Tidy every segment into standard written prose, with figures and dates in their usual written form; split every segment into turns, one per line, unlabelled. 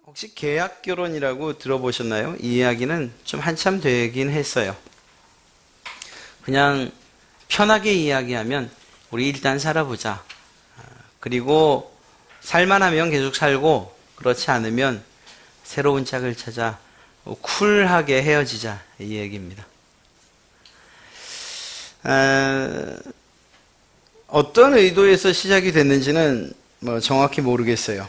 혹시 계약 결혼이라고 들어보셨나요? 이 이야기는 좀 한참 되긴 했어요. 그냥 편하게 이야기하면 우리 일단 살아보자. 그리고 살만하면 계속 살고 그렇지 않으면 새로운 짝을 찾아 쿨하게 헤어지자 이 얘기입니다. 어떤 의도에서 시작이 됐는지는 정확히 모르겠어요.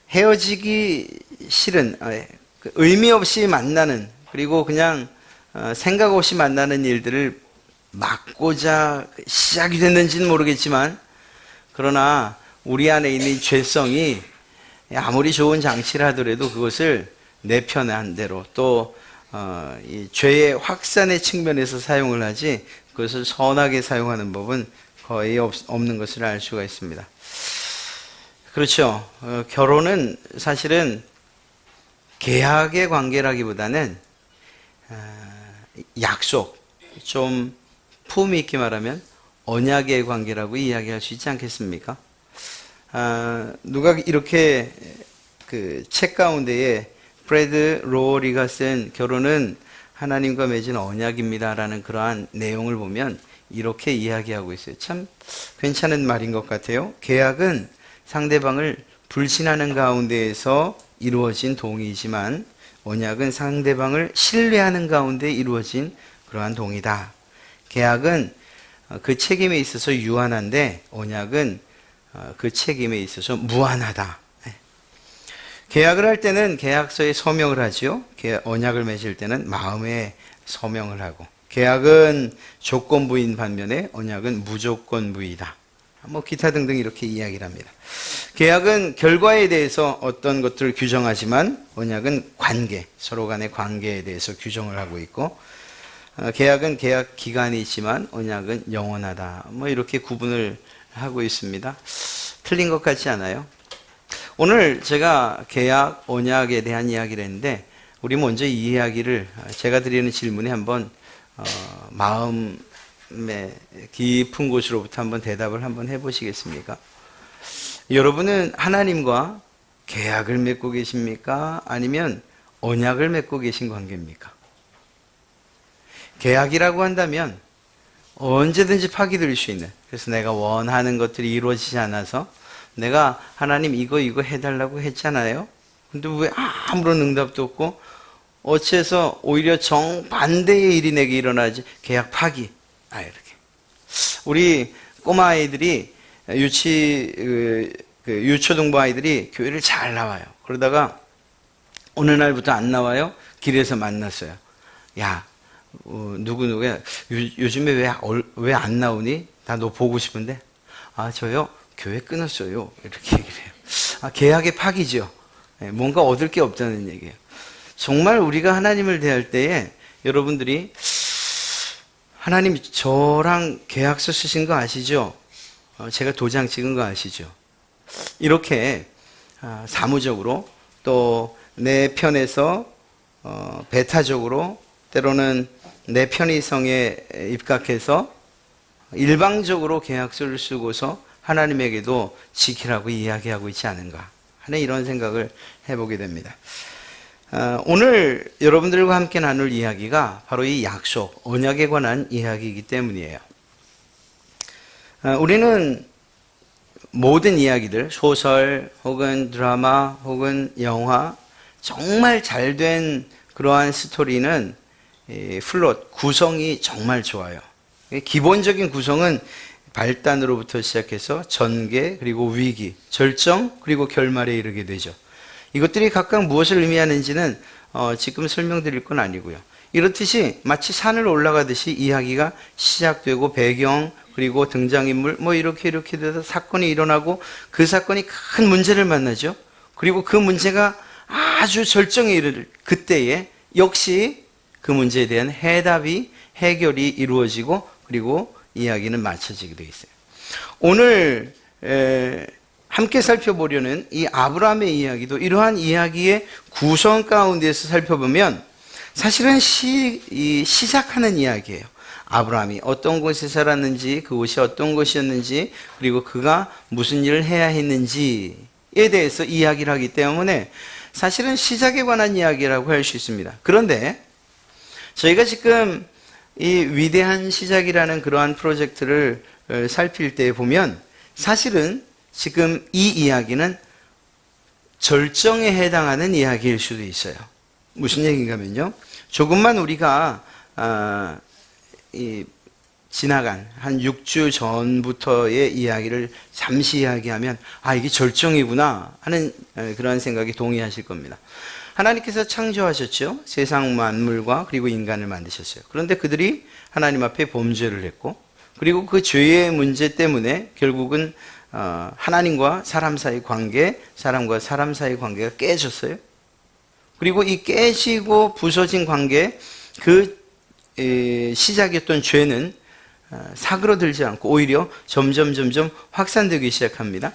헤어지기 싫은, 의미 없이 만나는, 그리고 그냥 생각 없이 만나는 일들을 막고자 시작이 됐는지는 모르겠지만, 그러나 우리 안에 있는 죄성이 아무리 좋은 장치를 하더라도 그것을 내 편한 대로 또 이 죄의 확산의 측면에서 사용을 하지 그것을 선하게 사용하는 법은 거의 없는 것을 알 수가 있습니다. 그렇죠. 결혼은 사실은 계약의 관계라기보다는 약속, 좀 품위 있게 말하면 언약의 관계라고 이야기할 수 있지 않겠습니까? 누가 이렇게 그 책 가운데에 프레드 로리가 쓴 결혼은 하나님과 맺은 언약입니다라는 그러한 내용을 보면 이렇게 이야기하고 있어요. 참 괜찮은 말인 것 같아요. 계약은 상대방을 불신하는 가운데에서 이루어진 동의이지만 언약은 상대방을 신뢰하는 가운데 이루어진 그러한 동의다. 계약은 그 책임에 있어서 유한한데 언약은 그 책임에 있어서 무한하다. 계약을 할 때는 계약서에 서명을 하죠. 언약을 맺을 때는 마음에 서명을 하고, 계약은 조건부인 반면에 언약은 무조건부이다. 기타 등등 이렇게 이야기를 합니다. 계약은 결과에 대해서 어떤 것들을 규정하지만 언약은 관계, 서로 간의 관계에 대해서 규정을 하고 있고, 계약은 계약 기간이 있지만 언약은 영원하다. 이렇게 구분을 하고 있습니다. 틀린 것 같지 않아요? 오늘 제가 계약, 언약에 대한 이야기를 했는데 우리 먼저 이 이야기를 제가 드리는 질문에 한번 마음의 깊은 곳으로부터 한번 대답을 한번 해보시겠습니까? 여러분은 하나님과 계약을 맺고 계십니까? 아니면 언약을 맺고 계신 관계입니까? 계약이라고 한다면 언제든지 파기될 수 있는, 그래서 내가 원하는 것들이 이루어지지 않아서 내가 하나님 이거 해달라고 했잖아요. 근데 왜 아무런 응답도 없고 어째서 오히려 정반대의 일이 내게 일어나지? 계약 파기. 이렇게. 우리 꼬마 아이들이 유초등부 아이들이 교회를 잘 나와요. 그러다가 어느 날부터 안 나와요. 길에서 만났어요. 야, 누구야? 요즘에 왜 안 나오니? 나 너 보고 싶은데. 저요? 교회 끊었어요. 이렇게 얘기를 해요. 계약의 파기죠. 뭔가 얻을 게 없다는 얘기예요. 정말 우리가 하나님을 대할 때에 여러분들이 하나님 저랑 계약서 쓰신 거 아시죠? 제가 도장 찍은 거 아시죠? 이렇게 사무적으로 또 내 편에서 배타적으로 때로는 내 편의성에 입각해서 일방적으로 계약서를 쓰고서 하나님에게도 지키라고 이야기하고 있지 않은가 하는 이런 생각을 해보게 됩니다. 오늘 여러분들과 함께 나눌 이야기가 바로 이 약속, 언약에 관한 이야기이기 때문이에요. 우리는 모든 이야기들, 소설 혹은 드라마 혹은 영화, 정말 잘된 그러한 스토리는 플롯, 구성이 정말 좋아요. 기본적인 구성은 발단으로부터 시작해서 전개, 그리고 위기, 절정, 그리고 결말에 이르게 되죠. 이것들이 각각 무엇을 의미하는지는 지금 설명드릴 건 아니고요. 이렇듯이 마치 산을 올라가듯이 이야기가 시작되고 배경, 그리고 등장인물, 이렇게 돼서 사건이 일어나고 그 사건이 큰 문제를 만나죠. 그리고 그 문제가 아주 절정에 이를 그때에 역시 그 문제에 대한 해결이 이루어지고 그리고 이야기는 맞춰지게 되어 있어요. 오늘 함께 살펴보려는 이 아브라함의 이야기도 이러한 이야기의 구성 가운데서 살펴보면 사실은 시작하는 이야기예요. 아브라함이 어떤 곳에 살았는지, 그곳이 어떤 곳이었는지, 그리고 그가 무슨 일을 해야 했는지에 대해서 이야기를 하기 때문에 사실은 시작에 관한 이야기라고 할 수 있습니다. 그런데 저희가 지금 이 위대한 시작이라는 그러한 프로젝트를 살필 때 보면 사실은 지금 이 이야기는 절정에 해당하는 이야기일 수도 있어요. 무슨 얘기인가면요. 조금만 우리가 지나간 한 6주 전부터의 이야기를 잠시 이야기하면 이게 절정이구나 하는 그런 생각이 동의하실 겁니다. 하나님께서 창조하셨죠. 세상 만물과 그리고 인간을 만드셨어요. 그런데 그들이 하나님 앞에 범죄를 했고 그리고 그 죄의 문제 때문에 결국은 하나님과 사람 사이 관계, 사람과 사람 사이 관계가 깨졌어요. 그리고 이 깨지고 부서진 관계, 그 시작이었던 죄는 사그러들지 않고 오히려 점점 확산되기 시작합니다.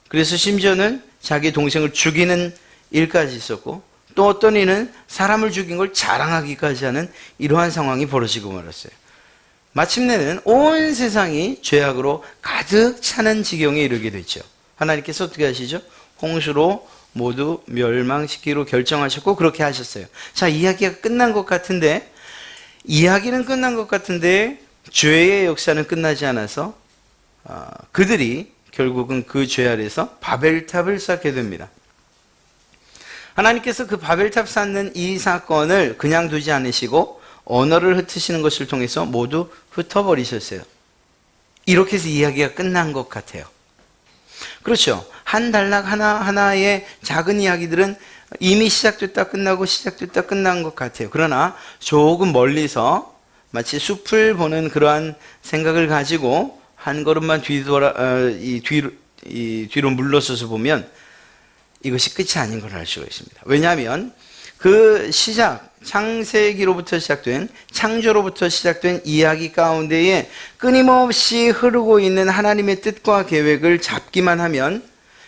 그래서 심지어는 자기 동생을 죽이는 일까지 있었고 또 어떤 이는 사람을 죽인 걸 자랑하기까지 하는 이러한 상황이 벌어지고 말았어요. 마침내는 온 세상이 죄악으로 가득 차는 지경에 이르게 됐죠. 하나님께서 어떻게 하시죠? 홍수로 모두 멸망시키기로 결정하셨고 그렇게 하셨어요. 자, 이야기가 끝난 것 같은데 이야기는 끝난 것 같은데 죄의 역사는 끝나지 않아서 그들이 결국은 그 죄 아래서 바벨탑을 쌓게 됩니다. 하나님께서 그 바벨탑 쌓는 이 사건을 그냥 두지 않으시고 언어를 흩으시는 것을 통해서 모두 흩어버리셨어요. 이렇게 해서 이야기가 끝난 것 같아요. 그렇죠. 한 단락 하나하나의 작은 이야기들은 이미 시작됐다 끝나고 시작됐다 끝난 것 같아요. 그러나 조금 멀리서 마치 숲을 보는 그러한 생각을 가지고 한 걸음만 뒤로 물러서서 보면 이것이 끝이 아닌 걸 알 수가 있습니다. 왜냐하면 그 창세기로부터 시작된, 창조로부터 시작된 이야기 가운데에 끊임없이 흐르고 있는 하나님의 뜻과 계획을 잡기만 하면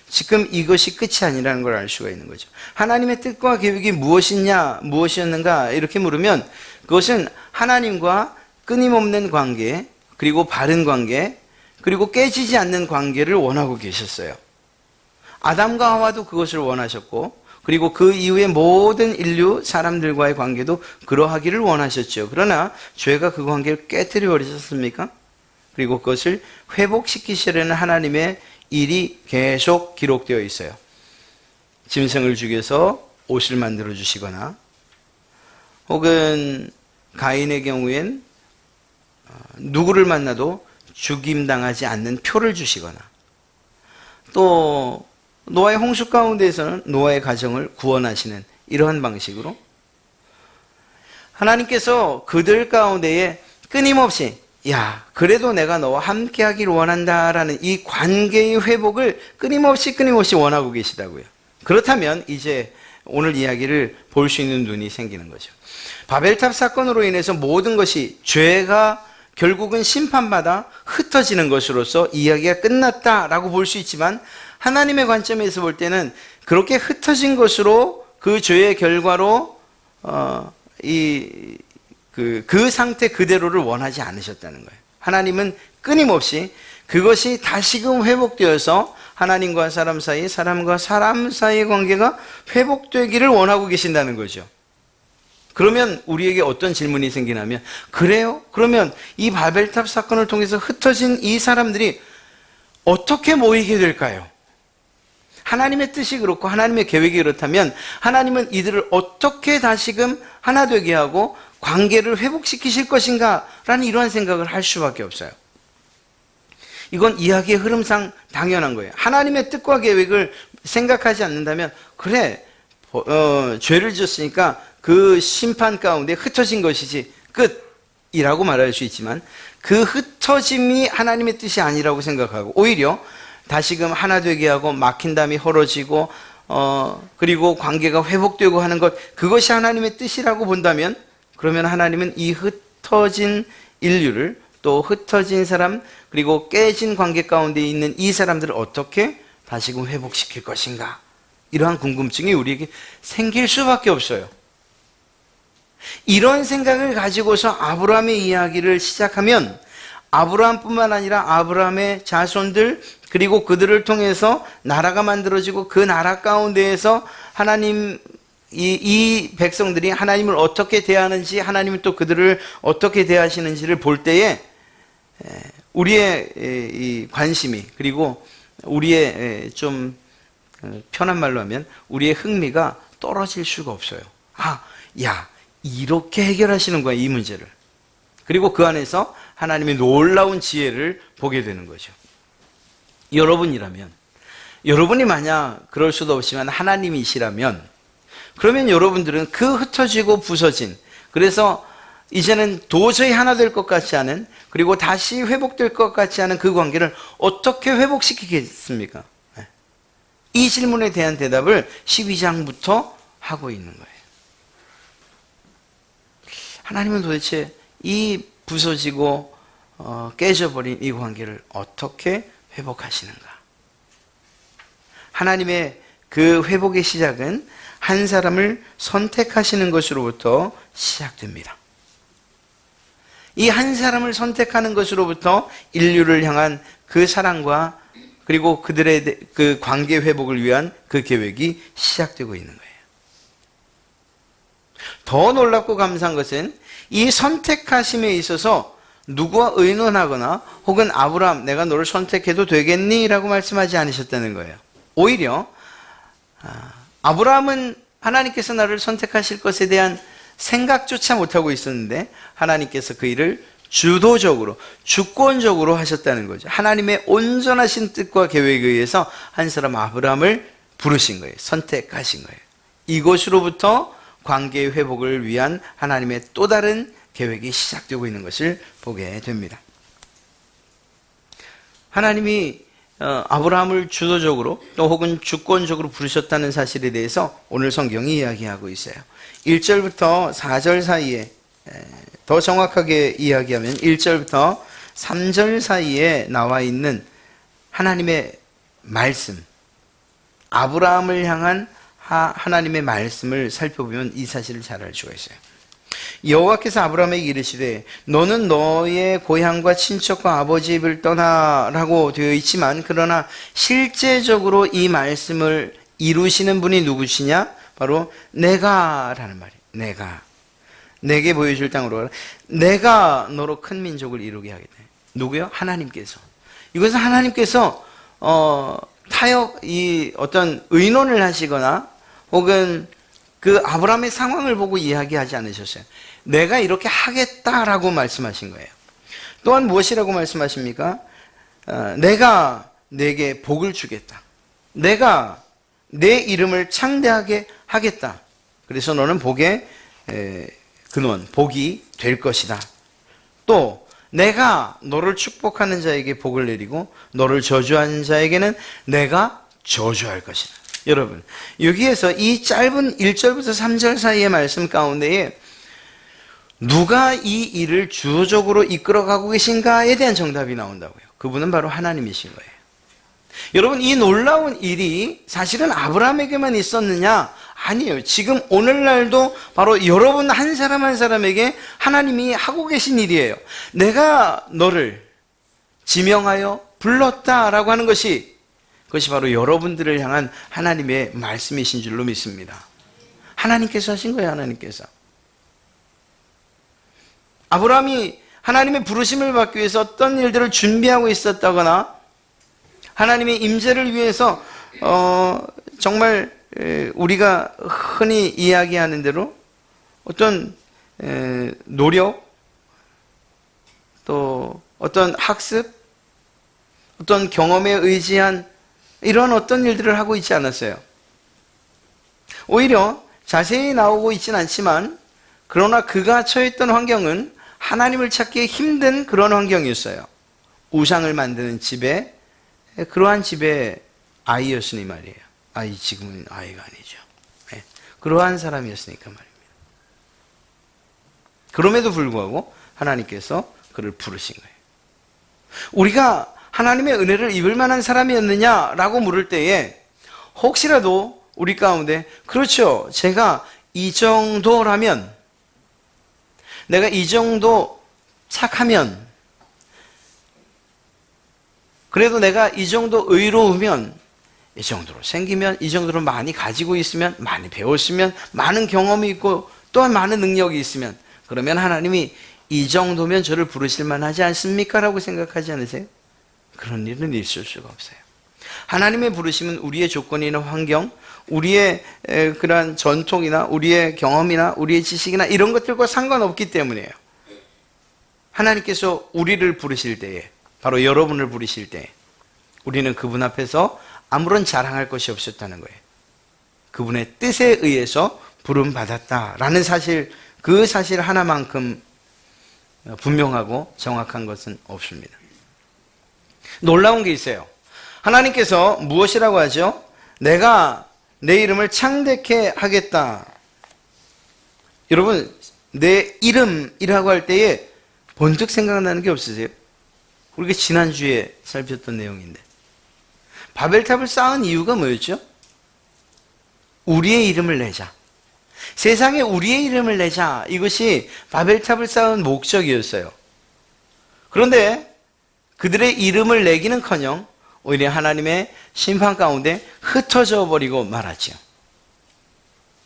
지금 이것이 끝이 아니라는 걸 알 수가 있는 거죠. 하나님의 뜻과 계획이 무엇이었는가 이렇게 물으면 그것은 하나님과 끊임없는 관계, 그리고 바른 관계, 그리고 깨지지 않는 관계를 원하고 계셨어요. 아담과 하와도 그것을 원하셨고 그리고 그 이후에 모든 인류 사람들과의 관계도 그러하기를 원하셨죠. 그러나 죄가 그 관계를 깨뜨려 버리셨습니까? 그리고 그것을 회복시키시려는 하나님의 일이 계속 기록되어 있어요. 짐승을 죽여서 옷을 만들어 주시거나 혹은 가인의 경우엔 누구를 만나도 죽임당하지 않는 표를 주시거나 또 노아의 홍수 가운데에서는 노아의 가정을 구원하시는 이러한 방식으로 하나님께서 그들 가운데에 끊임없이 그래도 내가 너와 함께 하기를 원한다라는 이 관계의 회복을 끊임없이 원하고 계시다고요. 그렇다면 이제 오늘 이야기를 볼 수 있는 눈이 생기는 거죠. 바벨탑 사건으로 인해서 모든 것이 죄가 결국은 심판받아 흩어지는 것으로서 이야기가 끝났다라고 볼 수 있지만 하나님의 관점에서 볼 때는 그렇게 흩어진 것으로 그 죄의 결과로 그 상태 그대로를 원하지 않으셨다는 거예요. 하나님은 끊임없이 그것이 다시금 회복되어서 하나님과 사람 사이, 사람과 사람 사이의 관계가 회복되기를 원하고 계신다는 거죠. 그러면 우리에게 어떤 질문이 생기냐면 그래요? 그러면 이 바벨탑 사건을 통해서 흩어진 이 사람들이 어떻게 모이게 될까요? 하나님의 뜻이 그렇고 하나님의 계획이 그렇다면 하나님은 이들을 어떻게 다시금 하나 되게 하고 관계를 회복시키실 것인가 라는 이러한 생각을 할 수밖에 없어요. 이건 이야기의 흐름상 당연한 거예요. 하나님의 뜻과 계획을 생각하지 않는다면 그래 죄를 지었으니까 그 심판 가운데 흩어진 것이지 끝이라고 말할 수 있지만 그 흩어짐이 하나님의 뜻이 아니라고 생각하고 오히려 다시금 하나 되게 하고 막힌 담이 헐어지고 그리고 관계가 회복되고 하는 것 그것이 하나님의 뜻이라고 본다면 그러면 하나님은 이 흩어진 인류를 또 흩어진 사람 그리고 깨진 관계 가운데 있는 이 사람들을 어떻게 다시금 회복시킬 것인가 이러한 궁금증이 우리에게 생길 수밖에 없어요. 이런 생각을 가지고서 아브라함의 이야기를 시작하면 아브라함뿐만 아니라 아브라함의 자손들 그리고 그들을 통해서 나라가 만들어지고 그 나라 가운데에서 하나님 이 백성들이 하나님을 어떻게 대하는지, 하나님은 또 그들을 어떻게 대하시는지를 볼 때에 우리의 이 관심이, 그리고 우리의 좀 편한 말로 하면 우리의 흥미가 떨어질 수가 없어요. 야, 이렇게 해결하시는 거야, 이 문제를. 그리고 그 안에서 하나님의 놀라운 지혜를 보게 되는 거죠. 여러분이라면, 여러분이 만약 그럴 수도 없지만 하나님이시라면, 그러면 여러분들은 그 흩어지고 부서진, 그래서 이제는 도저히 하나 될 것 같지 않은, 그리고 다시 회복될 것 같지 않은 그 관계를 어떻게 회복시키겠습니까? 이 질문에 대한 대답을 12장부터 하고 있는 거예요. 하나님은 도대체 이 부서지고 깨져버린 이 관계를 어떻게 회복하시는가? 하나님의 그 회복의 시작은 한 사람을 선택하시는 것으로부터 시작됩니다. 이 한 사람을 선택하는 것으로부터 인류를 향한 그 사랑과 그리고 그들의 그 관계 회복을 위한 그 계획이 시작되고 있는 거예요. 더 놀랍고 감사한 것은 이 선택하심에 있어서 누구와 의논하거나 혹은 아브라함, 내가 너를 선택해도 되겠니? 라고 말씀하지 않으셨다는 거예요. 오히려 아브라함은 하나님께서 나를 선택하실 것에 대한 생각조차 못하고 있었는데 하나님께서 그 일을 주도적으로, 주권적으로 하셨다는 거죠. 하나님의 온전하신 뜻과 계획에 의해서 한 사람 아브라함을 부르신 거예요. 선택하신 거예요. 이것으로부터 관계의 회복을 위한 하나님의 또 다른 계획이 시작되고 있는 것을 보게 됩니다. 하나님이 아브라함을 주도적으로 또 혹은 주권적으로 부르셨다는 사실에 대해서 오늘 성경이 이야기하고 있어요. 1절부터 4절 사이에, 더 정확하게 이야기하면 1절부터 3절 사이에 나와 있는 하나님의 말씀, 아브라함을 향한 하나님의 말씀을 살펴보면 이 사실을 잘 알 수가 있어요. 여호와께서 아브라함에게 이르시되 너는 너의 고향과 친척과 아버지의 집을 떠나라고 되어 있지만, 그러나 실제적으로 이 말씀을 이루시는 분이 누구시냐? 바로 내가라는 말이에요. 내게 보여줄 땅으로 가라. 내가 너로 큰 민족을 이루게 하겠다. 누구요? 하나님께서. 이것은 하나님께서 이 어떤 의논을 하시거나 혹은 그 아브라함의 상황을 보고 이야기하지 않으셨어요. 내가 이렇게 하겠다라고 말씀하신 거예요. 또한 무엇이라고 말씀하십니까? 내가 내게 복을 주겠다. 내가 내 이름을 창대하게 하겠다. 그래서 너는 복의 근원, 복이 될 것이다. 또 내가 너를 축복하는 자에게 복을 내리고 너를 저주하는 자에게는 내가 저주할 것이다. 여러분, 여기에서 이 짧은 1절부터 3절 사이의 말씀 가운데에 누가 이 일을 주도적으로 이끌어가고 계신가에 대한 정답이 나온다고요. 그분은 바로 하나님이신 거예요. 여러분, 이 놀라운 일이 사실은 아브라함에게만 있었느냐? 아니에요. 지금 오늘날도 바로 여러분 한 사람 한 사람에게 하나님이 하고 계신 일이에요. 내가 너를 지명하여 불렀다라고 하는 것이, 그것이 바로 여러분들을 향한 하나님의 말씀이신 줄로 믿습니다. 하나님께서 하신 거예요. 하나님께서. 아브라함이 하나님의 부르심을 받기 위해서 어떤 일들을 준비하고 있었다거나 하나님의 임재를 위해서 정말 우리가 흔히 이야기하는 대로 어떤 노력, 또 어떤 학습, 어떤 경험에 의지한 이런 어떤 일들을 하고 있지 않았어요. 오히려 자세히 나오고 있지는 않지만, 그러나 그가 처했던 환경은 하나님을 찾기 힘든 그런 환경이었어요. 우상을 만드는 집에, 그러한 집의 아이였으니 말이에요. 지금은 아이가 아니죠. 네. 그러한 사람이었으니까 말입니다. 그럼에도 불구하고 하나님께서 그를 부르신 거예요. 우리가 하나님의 은혜를 입을 만한 사람이었느냐라고 물을 때에 혹시라도 우리 가운데, 그렇죠, 제가 이 정도라면, 내가 이 정도 착하면, 그래도 내가 이 정도 의로우면, 이 정도로 생기면, 이 정도로 많이 가지고 있으면, 많이 배웠으면, 많은 경험이 있고 또한 많은 능력이 있으면, 그러면 하나님이 이 정도면 저를 부르실 만하지 않습니까? 라고 생각하지 않으세요? 그런 일은 있을 수가 없어요. 하나님의 부르심은 우리의 조건이나 환경, 우리의 그러한 전통이나 우리의 경험이나 우리의 지식이나 이런 것들과 상관없기 때문이에요. 하나님께서 우리를 부르실 때에, 바로 여러분을 부르실 때, 우리는 그분 앞에서 아무런 자랑할 것이 없었다는 거예요. 그분의 뜻에 의해서 부름받았다라는 사실, 그 사실 하나만큼 분명하고 정확한 것은 없습니다. 놀라운 게 있어요. 하나님께서 무엇이라고 하죠? 내가 내 이름을 창대케 하겠다. 여러분, 내 이름이라고 할 때에 번뜩 생각나는 게 없으세요? 우리가 지난주에 살폈던 내용인데, 바벨탑을 쌓은 이유가 뭐였죠? 우리의 이름을 내자. 세상에 우리의 이름을 내자. 이것이 바벨탑을 쌓은 목적이었어요. 그런데 그들의 이름을 내기는커녕 오히려 하나님의 심판 가운데 흩어져 버리고 말았죠.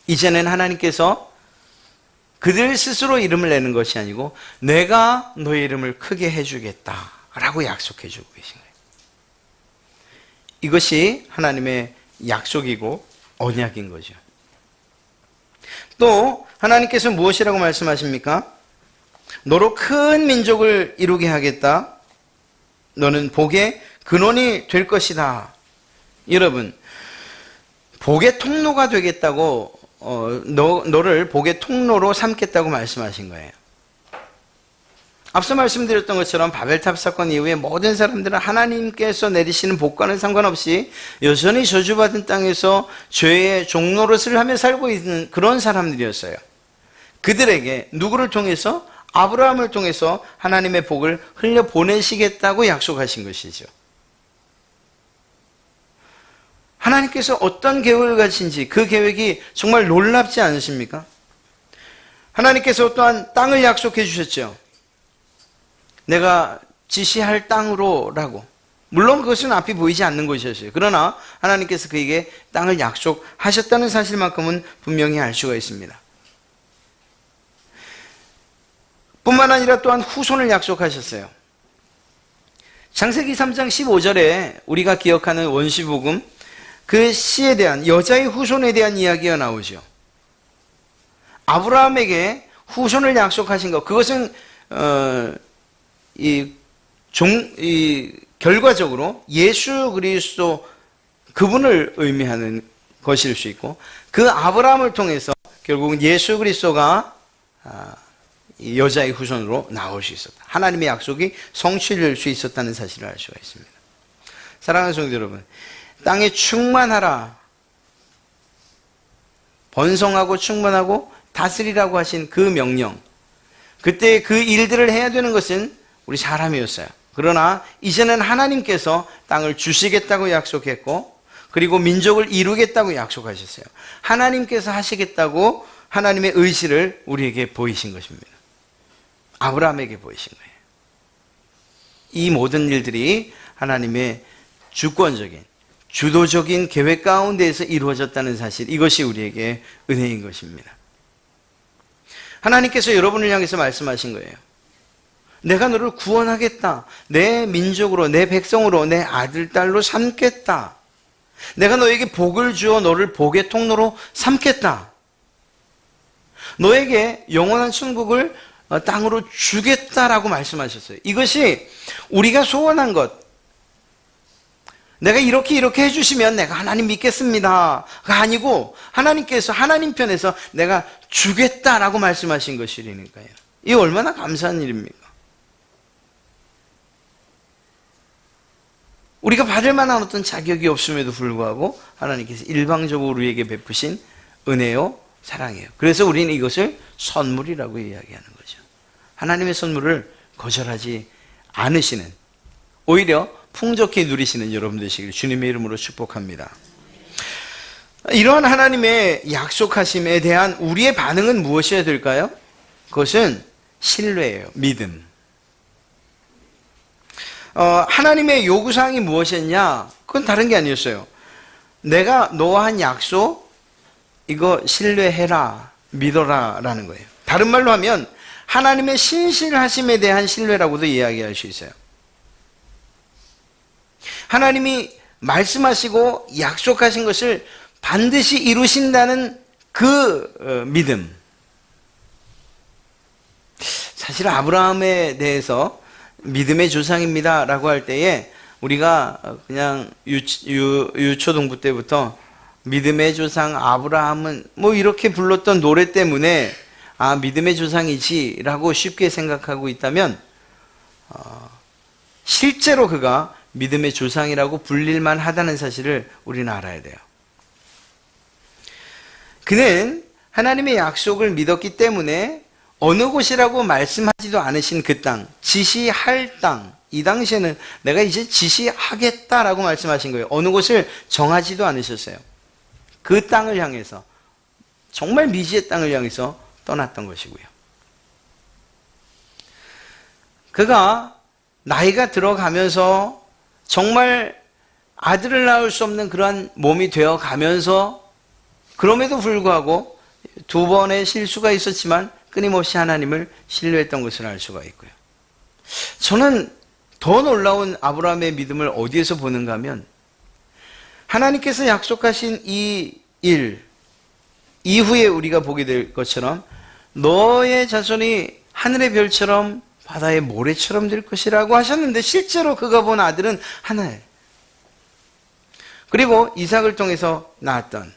이제는 하나님께서 그들 스스로 이름을 내는 것이 아니고 내가 너의 이름을 크게 해주겠다라고 약속해 주고 계신 거예요. 이것이 하나님의 약속이고 언약인 거죠. 또 하나님께서 무엇이라고 말씀하십니까? 너로 큰 민족을 이루게 하겠다. 너는 복의 근원이 될 것이다. 여러분, 복의 통로가 되겠다고, 너를 복의 통로로 삼겠다고 말씀하신 거예요. 앞서 말씀드렸던 것처럼 바벨탑 사건 이후에 모든 사람들은 하나님께서 내리시는 복과는 상관없이 여전히 저주받은 땅에서 죄의 종노릇을 하며 살고 있는 그런 사람들이었어요. 그들에게 누구를 통해서? 아브라함을 통해서 하나님의 복을 흘려보내시겠다고 약속하신 것이죠. 하나님께서 어떤 계획을 가지신지 그 계획이 정말 놀랍지 않으십니까? 하나님께서 또한 땅을 약속해 주셨죠. 내가 지시할 땅으로라고. 물론 그것은 앞이 보이지 않는 것이었어요. 그러나 하나님께서 그에게 땅을 약속하셨다는 사실만큼은 분명히 알 수가 있습니다. 뿐만 아니라 또한 후손을 약속하셨어요. 창세기 3장 15절에 우리가 기억하는 원시복음, 그 씨에 대한, 여자의 후손에 대한 이야기가 나오죠. 아브라함에게 후손을 약속하신 것, 그것은 결과적으로 예수 그리스도 그분을 의미하는 것일 수 있고, 그 아브라함을 통해서 결국은 예수 그리스도가 여자의 후손으로 나올 수 있었다. 하나님의 약속이 성취될 수 있었다는 사실을 알 수가 있습니다. 사랑하는 성도 여러분, 땅에 충만하라, 번성하고 충만하고 다스리라고 하신 그 명령, 그때 그 일들을 해야 되는 것은 우리 사람이었어요. 그러나 이제는 하나님께서 땅을 주시겠다고 약속했고, 그리고 민족을 이루겠다고 약속하셨어요. 하나님께서 하시겠다고 하나님의 의지를 우리에게 보이신 것입니다. 아브라함에게 보이신 거예요. 이 모든 일들이 하나님의 주권적인, 주도적인 계획 가운데에서 이루어졌다는 사실, 이것이 우리에게 은혜인 것입니다. 하나님께서 여러분을 향해서 말씀하신 거예요. 내가 너를 구원하겠다. 내 민족으로, 내 백성으로, 내 아들, 딸로 삼겠다. 내가 너에게 복을 주어 너를 복의 통로로 삼겠다. 너에게 영원한 천국을 땅으로 주겠다라고 말씀하셨어요. 이것이 우리가 소원한 것, 내가 이렇게 해주시면 내가 하나님 믿겠습니다가 아니고, 하나님께서 하나님 편에서 내가 주겠다라고 말씀하신 것이니까요. 이게 얼마나 감사한 일입니까? 우리가 받을 만한 어떤 자격이 없음에도 불구하고 하나님께서 일방적으로 우리에게 베푸신 은혜요, 사랑이에요. 그래서 우리는 이것을 선물이라고 이야기하는 거죠. 하나님의 선물을 거절하지 않으시는, 오히려 풍족히 누리시는 여러분 되시길 주님의 이름으로 축복합니다. 이러한 하나님의 약속하심에 대한 우리의 반응은 무엇이어야 될까요? 그것은 신뢰예요. 믿음. 하나님의 요구사항이 무엇이었냐? 그건 다른 게 아니었어요. 내가 너와 한 약속, 이거 신뢰해라, 믿어라 라는 거예요. 다른 말로 하면 하나님의 신실하심에 대한 신뢰라고도 이야기할 수 있어요. 하나님이 말씀하시고 약속하신 것을 반드시 이루신다는 그 믿음. 사실 아브라함에 대해서 믿음의 조상입니다 라고 할 때에 우리가 그냥 유초등부 때부터 믿음의 조상 아브라함은 뭐 이렇게 불렀던 노래 때문에 아 믿음의 조상이지 라고 쉽게 생각하고 있다면 실제로 그가 믿음의 조상이라고 불릴만 하다는 사실을 우리는 알아야 돼요. 그는 하나님의 약속을 믿었기 때문에 어느 곳이라고 말씀하지도 않으신 그 땅, 지시할 땅, 이 당시에는 내가 이제 지시하겠다라고 말씀하신 거예요. 어느 곳을 정하지도 않으셨어요. 그 땅을 향해서, 정말 미지의 땅을 향해서 떠났던 것이고요. 그가 나이가 들어가면서 정말 아들을 낳을 수 없는 그러한 몸이 되어 가면서 그럼에도 불구하고 두 번의 실수가 있었지만 끊임없이 하나님을 신뢰했던 것을 알 수가 있고요. 저는 더 놀라운 아브라함의 믿음을 어디에서 보는가 하면 하나님께서 약속하신 이 일 이후에 우리가 보게 될 것처럼 너의 자손이 하늘의 별처럼 바다의 모래처럼 될 것이라고 하셨는데 실제로 그가 본 아들은 하나예요. 그리고 이삭을 통해서 낳았던,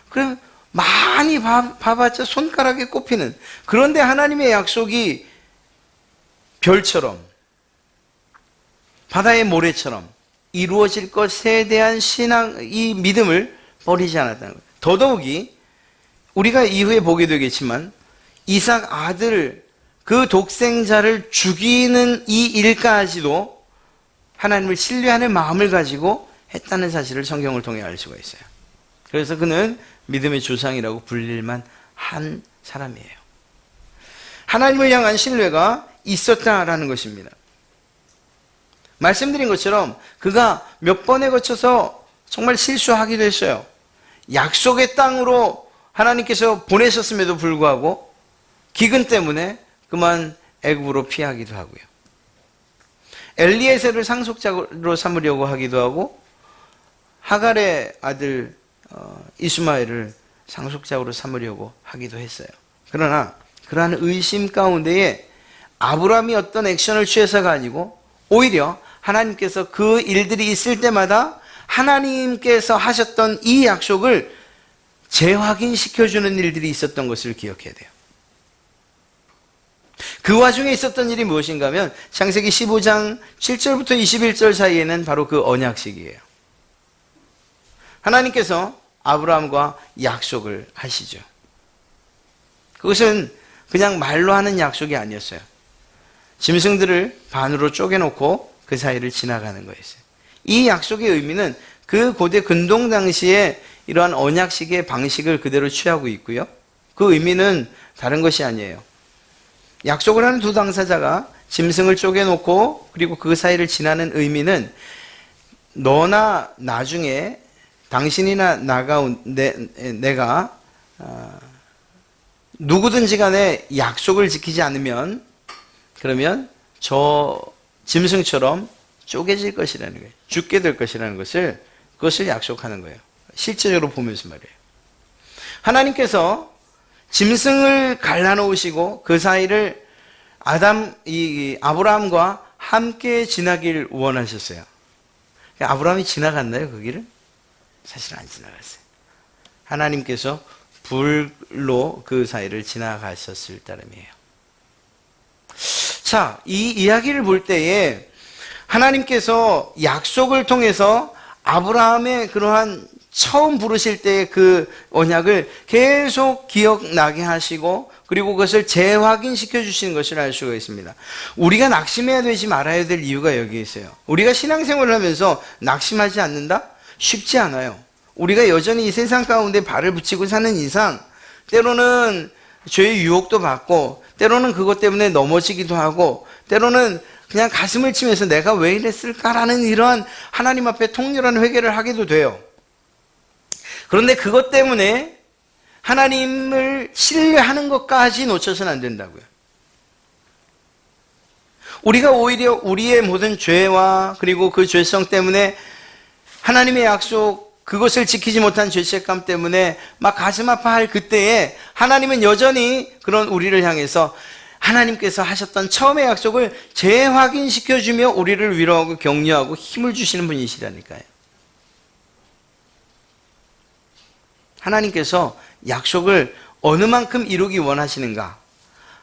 그럼 많이 봐봤자 손가락에 꼽히는, 그런데 하나님의 약속이 별처럼 바다의 모래처럼 이루어질 것에 대한 신앙, 이 믿음을 버리지 않았다는 거예요. 더더욱이 우리가 이후에 보게 되겠지만 이삭 아들 그 독생자를 죽이는 이 일까지도 하나님을 신뢰하는 마음을 가지고 했다는 사실을 성경을 통해 알 수가 있어요. 그래서 그는 믿음의 조상이라고 불릴만 한 사람이에요. 하나님을 향한 신뢰가 있었다라는 것입니다. 말씀드린 것처럼 그가 몇 번에 거쳐서 정말 실수하기도 했어요. 약속의 땅으로 하나님께서 보내셨음에도 불구하고 기근 때문에 그만 애굽으로 피하기도 하고요. 엘리에셀을 상속자로 삼으려고 하기도 하고 하갈의 아들 이스마엘을 상속자로 삼으려고 하기도 했어요. 그러나 그러한 의심 가운데에 아브라함이 어떤 액션을 취해서가 아니고 오히려 하나님께서 그 일들이 있을 때마다 하나님께서 하셨던 이 약속을 재확인시켜주는 일들이 있었던 것을 기억해야 돼요. 그 와중에 있었던 일이 무엇인가 하면 창세기 15장 7절부터 21절 사이에는 바로 그 언약식이에요. 하나님께서 아브라함과 약속을 하시죠. 그것은 그냥 말로 하는 약속이 아니었어요. 짐승들을 반으로 쪼개놓고 그 사이를 지나가는 거였어요. 이 약속의 의미는 그 고대 근동 당시에 이러한 언약식의 방식을 그대로 취하고 있고요. 그 의미는 다른 것이 아니에요. 약속을 하는 두 당사자가 짐승을 쪼개놓고 그리고 그 사이를 지나는 의미는 너나 나중에 당신이나 내가 누구든지 간에 약속을 지키지 않으면 그러면 저 짐승처럼 쪼개질 것이라는 거예요. 죽게 될 것이라는 그것을 약속하는 거예요. 실제적으로 보면서 말이에요. 하나님께서 짐승을 갈라놓으시고 그 사이를 아브라함과 함께 지나길 원하셨어요. 아브라함이 지나갔나요, 그 길을? 사실 안 지나갔어요. 하나님께서 불로 그 사이를 지나가셨을 따름이에요. 자, 이 이야기를 볼 때에 하나님께서 약속을 통해서 아브라함의 그러한 처음 부르실 때의 그 언약을 계속 기억나게 하시고 그리고 그것을 재확인시켜 주시는 것을 알 수가 있습니다. 우리가 낙심해야 되지 말아야 될 이유가 여기에 있어요. 우리가 신앙생활을 하면서 낙심하지 않는다? 쉽지 않아요. 우리가 여전히 이 세상 가운데 발을 붙이고 사는 이상 때로는 죄의 유혹도 받고 때로는 그것 때문에 넘어지기도 하고 때로는 그냥 가슴을 치면서 내가 왜 이랬을까라는 이러한 하나님 앞에 통렬한 회개를 하게도 돼요. 그런데 그것 때문에 하나님을 신뢰하는 것까지 놓쳐서는 안 된다고요. 우리가 오히려 우리의 모든 죄와 그리고 그 죄성 때문에 하나님의 약속, 그것을 지키지 못한 죄책감 때문에 막 가슴 아파할 그때에 하나님은 여전히 그런 우리를 향해서 하나님께서 하셨던 처음의 약속을 재확인시켜주며 우리를 위로하고 격려하고 힘을 주시는 분이시라니까요. 하나님께서 약속을 어느 만큼 이루기 원하시는가,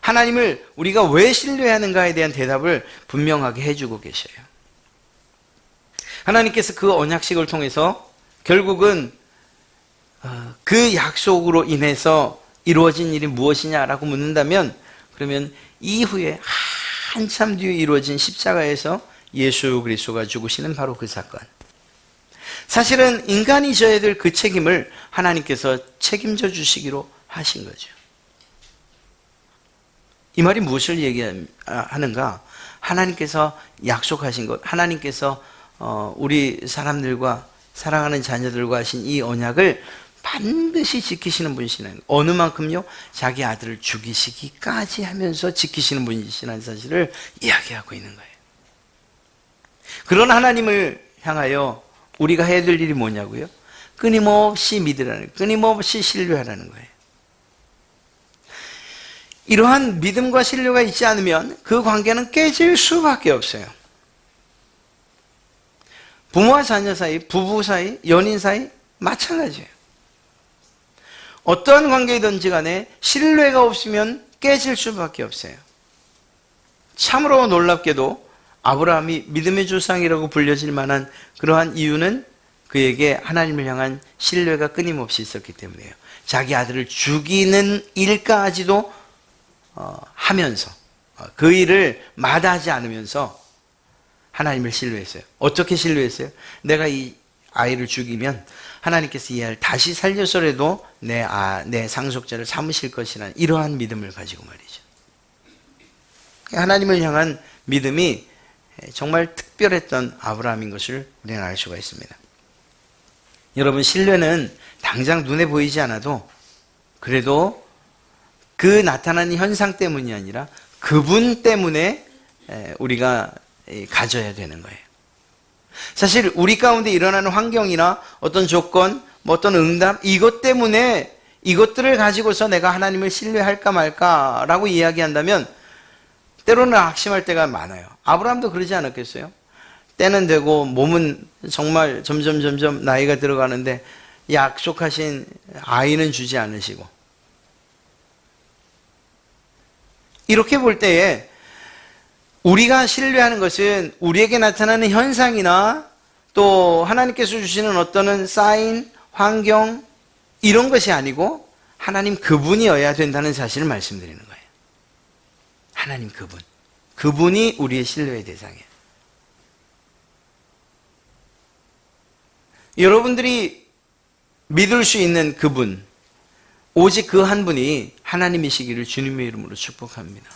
하나님을 우리가 왜 신뢰하는가에 대한 대답을 분명하게 해주고 계셔요. 하나님께서 그 언약식을 통해서 결국은 그 약속으로 인해서 이루어진 일이 무엇이냐라고 묻는다면, 그러면 이후에 한참 뒤에 이루어진 십자가에서 예수 그리스도가 죽으시는 바로 그 사건. 사실은 인간이 져야 될 그 책임을 하나님께서 책임져 주시기로 하신 거죠. 이 말이 무엇을 얘기하는가? 하나님께서 약속하신 것, 하나님께서 우리 사람들과 사랑하는 자녀들과 하신 이 언약을 반드시 지키시는 분이시라는 거예요. 어느 만큼요? 자기 아들을 죽이시기까지 하면서 지키시는 분이시라는 사실을 이야기하고 있는 거예요. 그런 하나님을 향하여 우리가 해야 될 일이 뭐냐고요? 끊임없이 믿으라는 거예요. 끊임없이 신뢰하라는 거예요. 이러한 믿음과 신뢰가 있지 않으면 그 관계는 깨질 수밖에 없어요. 부모와 자녀 사이, 부부 사이, 연인 사이 마찬가지예요. 어떠한 관계이든지 간에 신뢰가 없으면 깨질 수밖에 없어요. 참으로 놀랍게도 아브라함이 믿음의 조상이라고 불려질 만한 그러한 이유는 그에게 하나님을 향한 신뢰가 끊임없이 있었기 때문이에요. 자기 아들을 죽이는 일까지도 하면서 그 일을 마다하지 않으면서 하나님을 신뢰했어요. 어떻게 신뢰했어요? 내가 이 아이를 죽이면 하나님께서 이 아이를 다시 살려서라도 내 상속자를 삼으실 것이라는 이러한 믿음을 가지고 말이죠. 하나님을 향한 믿음이 정말 특별했던 아브라함인 것을 우리는 알 수가 있습니다. 여러분, 신뢰는 당장 눈에 보이지 않아도 그래도 그 나타나는 현상 때문이 아니라 그분 때문에 우리가 가져야 되는 거예요. 사실 우리 가운데 일어나는 환경이나 어떤 조건, 어떤 응답, 이것 때문에 이것들을 가지고서 내가 하나님을 신뢰할까 말까라고 이야기한다면 때로는 낙심할 때가 많아요. 아브라함도 그러지 않았겠어요? 때는 되고 몸은 정말 점점 나이가 들어가는데 약속하신 아이는 주지 않으시고, 이렇게 볼 때에 우리가 신뢰하는 것은 우리에게 나타나는 현상이나 또 하나님께서 주시는 어떤 사인, 환경 이런 것이 아니고 하나님 그분이어야 된다는 사실을 말씀드리는 거예요. 하나님 그분이 우리의 신뢰의 대상이에요. 여러분들이 믿을 수 있는 그분, 오직 그 한 분이 하나님이시기를 주님의 이름으로 축복합니다.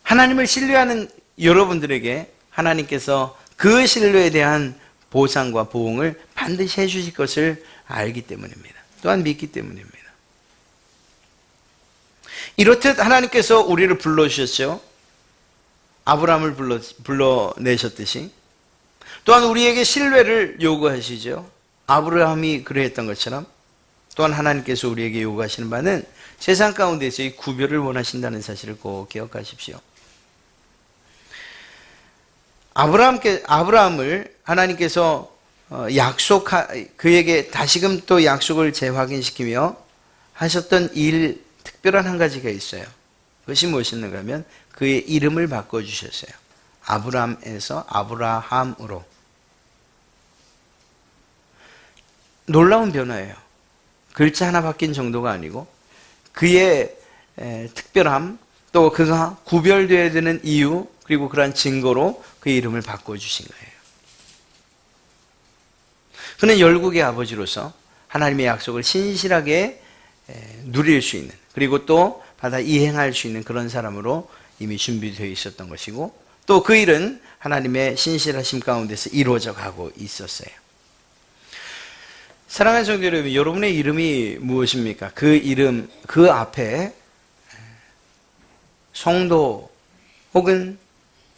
하나님을 신뢰하는 여러분들에게 하나님께서 그 신뢰에 대한 보상과 보응을 반드시 해주실 것을 알기 때문입니다. 또한 믿기 때문입니다. 이렇듯 하나님께서 우리를 불러주셨죠. 아브라함을 불러내셨듯이 또한 우리에게 신뢰를 요구하시죠. 아브라함이 그러했던 것처럼 또한 하나님께서 우리에게 요구하시는 바는 세상 가운데서의 구별을 원하신다는 사실을 꼭 기억하십시오. 아브라함을 하나님께서 그에게 다시금 또 약속을 재확인시키며 하셨던 일, 특별한 한 가지가 있어요. 그것이 무엇이었는가 하면 그의 이름을 바꿔주셨어요. 아브람에서 아브라함으로. 놀라운 변화예요. 글자 하나 바뀐 정도가 아니고 그의 특별함, 또 그가 구별되어야 되는 이유, 그리고 그러한 증거로 그의 이름을 바꿔주신 거예요. 그는 열국의 아버지로서 하나님의 약속을 신실하게 누릴 수 있는, 그리고 또 받아 이행할 수 있는 그런 사람으로 이미 준비되어 있었던 것이고, 또 그 일은 하나님의 신실하심 가운데서 이루어져 가고 있었어요. 사랑하는 성도 여러분, 여러분의 이름이 무엇입니까? 그 이름, 그 앞에 성도 혹은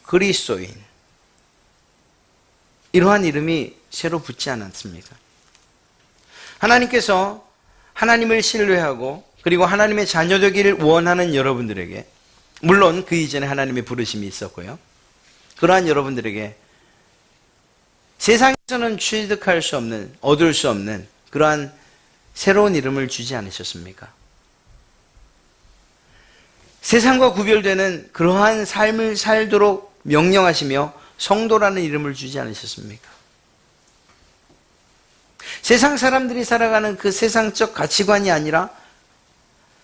그리스도인, 이러한 이름이 새로 붙지 않았습니까? 하나님께서 하나님을 신뢰하고 그리고 하나님의 자녀 되기를 원하는 여러분들에게, 물론 그 이전에 하나님의 부르심이 있었고요, 그러한 여러분들에게 세상에서는 취득할 수 없는, 얻을 수 없는 그러한 새로운 이름을 주지 않으셨습니까? 세상과 구별되는 그러한 삶을 살도록 명령하시며 성도라는 이름을 주지 않으셨습니까? 세상 사람들이 살아가는 그 세상적 가치관이 아니라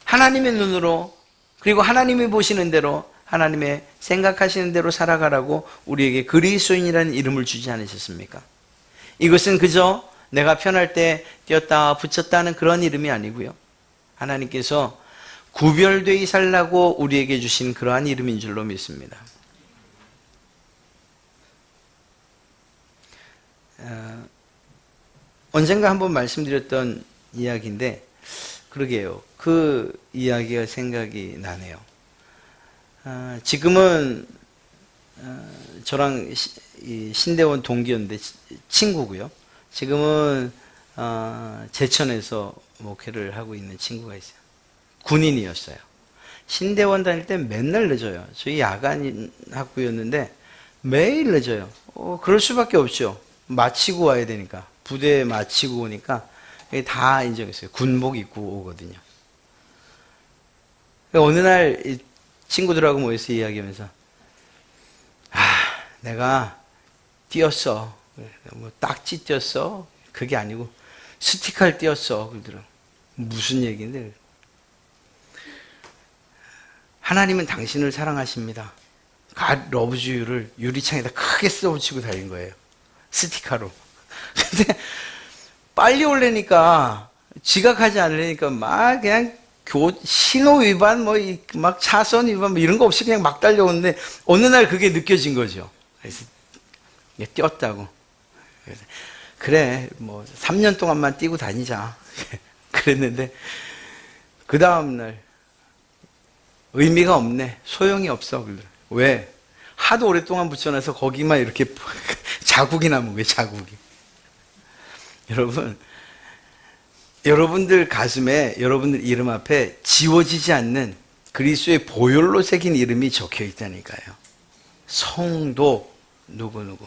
하나님의 눈으로, 그리고 하나님이 보시는 대로, 하나님의 생각하시는 대로 살아가라고 우리에게 그리스도인이라는 이름을 주지 않으셨습니까? 이것은 그저 내가 편할 때 띄었다 붙였다 하는 그런 이름이 아니고요, 하나님께서 구별되이 살라고 우리에게 주신 그러한 이름인 줄로 믿습니다. 언젠가 한번 말씀드렸던 이야기인데, 그러게요, 그 이야기가 생각이 나네요. 지금은 저랑 신대원 동기였는데 친구고요. 지금은 제천에서 목회를 하고 있는 친구가 있어요. 군인이었어요. 신대원 다닐 때 맨날 늦어요. 저희 야간 학부였는데 매일 늦어요. 그럴 수밖에 없죠. 마치고 와야 되니까. 부대 마치고 오니까 다 인정했어요. 군복 입고 오거든요. 어느 날 친구들하고 모여서 이야기하면서, 내가 뛰었어. 뭐 딱지 뛰었어? 그게 아니고 스티커를 뛰었어. 그러더라고요. 무슨 얘기인데? 하나님은 당신을 사랑하십니다. God loves you를 유리창에다 크게 써붙이고 다닌 거예요. 스티커로. 근데 빨리 오려니까, 지각하지 않으려니까 막 그냥 신호 위반, 막 차선 위반, 이런 거 없이 그냥 막 달려오는데, 어느 날 그게 느껴진 거죠. 그래서 뛰었다고. 그래서 그래, 3년 동안만 뛰고 다니자. 그랬는데, 그 다음날, 의미가 없네. 소용이 없어. 왜? 하도 오랫동안 붙여놔서 거기만 이렇게 자국이 남은 거예요, 자국이. 여러분, 여러분들 가슴에, 여러분들 이름 앞에 지워지지 않는 그리스도의 보혈로 새긴 이름이 적혀 있다니까요. 성도 누구누구.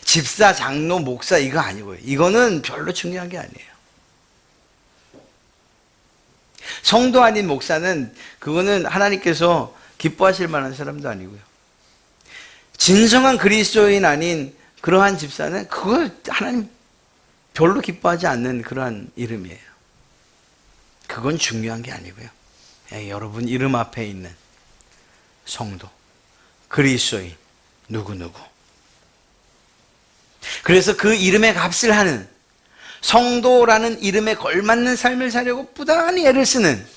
집사, 장로, 목사 이거 아니고요. 이거는 별로 중요한 게 아니에요. 성도 아닌 목사는, 그거는 하나님께서 기뻐하실 만한 사람도 아니고요. 진정한 그리스도인 아닌 그러한 집사는 그거 하나님 별로 기뻐하지 않는 그러한 이름이에요. 그건 중요한 게 아니고요. 여러분 이름 앞에 있는 성도, 그리스도인 누구누구. 그래서 그 이름의 값을 하는, 성도라는 이름에 걸맞는 삶을 살려고 부단히 애를 쓰는,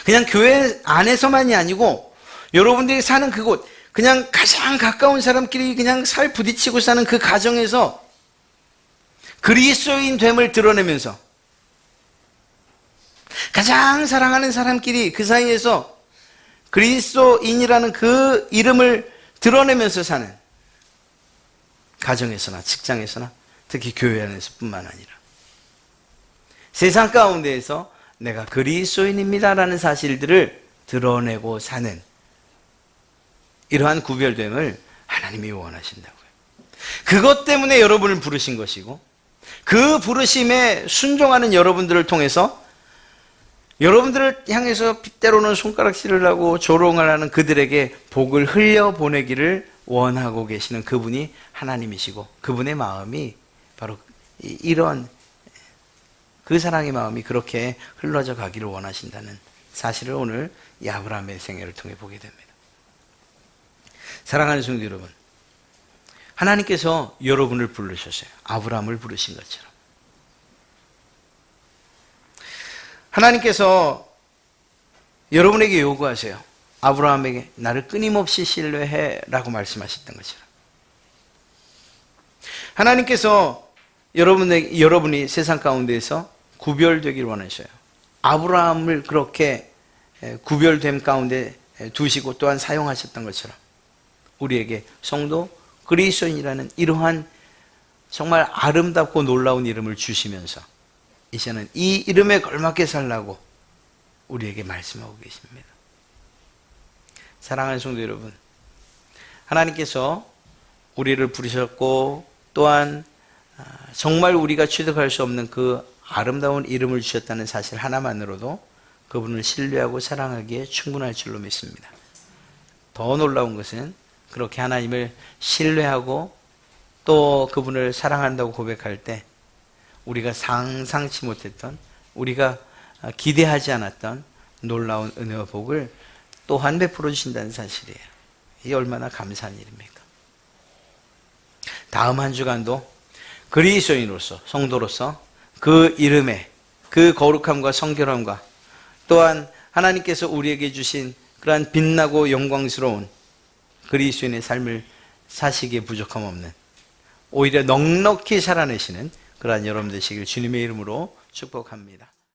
그냥 교회 안에서만이 아니고 여러분들이 사는 그곳, 그냥 가장 가까운 사람끼리 그냥 살 부딪히고 사는 그 가정에서 그리스도인 됨을 드러내면서, 가장 사랑하는 사람끼리 그 사이에서 그리스도인이라는 그 이름을 드러내면서 사는, 가정에서나 직장에서나 특히 교회 안에서 뿐만 아니라 세상 가운데에서 내가 그리스도인입니다라는 사실들을 드러내고 사는 이러한 구별됨을 하나님이 원하신다고요. 그것 때문에 여러분을 부르신 것이고, 그 부르심에 순종하는 여러분들을 통해서 여러분들을 향해서 때로는 손가락질을 하고 조롱을 하는 그들에게 복을 흘려보내기를 원하고 계시는 그분이 하나님이시고, 그분의 마음이 바로 이런 그 사랑의 마음이 그렇게 흘러져 가기를 원하신다는 사실을 오늘 이 아브라함의 생애를 통해 보게 됩니다. 사랑하는 성도 여러분, 하나님께서 여러분을 부르셨어요. 아브라함을 부르신 것처럼. 하나님께서 여러분에게 요구하세요. 아브라함에게 나를 끊임없이 신뢰해라고 말씀하셨던 것처럼. 하나님께서 여러분이 세상 가운데에서 구별되기를 원하셔요. 아브라함을 그렇게 구별됨 가운데 두시고 또한 사용하셨던 것처럼 우리에게 성도 그리스도인이라는 이러한 정말 아름답고 놀라운 이름을 주시면서 이제는 이 이름에 걸맞게 살라고 우리에게 말씀하고 계십니다. 사랑하는 성도 여러분, 하나님께서 우리를 부르셨고 또한 정말 우리가 취득할 수 없는 그 아름다운 이름을 주셨다는 사실 하나만으로도 그분을 신뢰하고 사랑하기에 충분할 줄로 믿습니다. 더 놀라운 것은 그렇게 하나님을 신뢰하고 또 그분을 사랑한다고 고백할 때 우리가 상상치 못했던, 우리가 기대하지 않았던 놀라운 은혜와 복을 또한 베풀어 주신다는 사실이에요. 이게 얼마나 감사한 일입니까? 다음 한 주간도 그리스도인으로서, 성도로서 그 이름의 그 거룩함과 성결함과 또한 하나님께서 우리에게 주신 그러한 빛나고 영광스러운 그리스도인의 삶을 사시기에 부족함 없는, 오히려 넉넉히 살아내시는 그러한 여러분 되시길 주님의 이름으로 축복합니다.